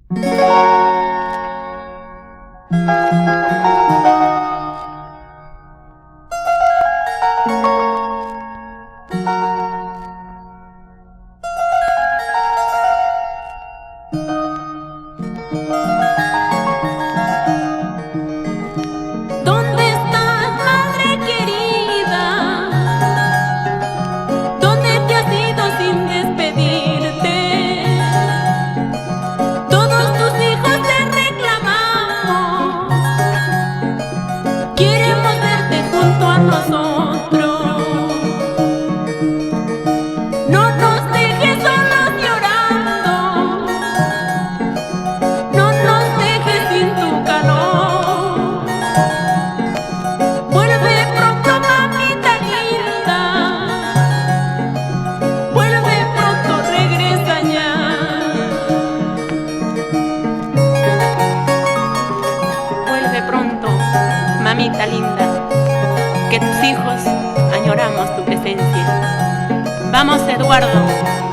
¿Dónde estás, madre querida? ¿Dónde te has ido sin despedirte? Todos tus hijos te reclamamos, queremos verte junto a nosotros. No nos dejes solos llorando, no nos dejes sin tu calor. Vuelve pronto, mamita linda, vuelve pronto, regresa ya. Vuelve pronto, mamita linda, que tus hijos añoramos tu presencia. Vamos, Eduardo.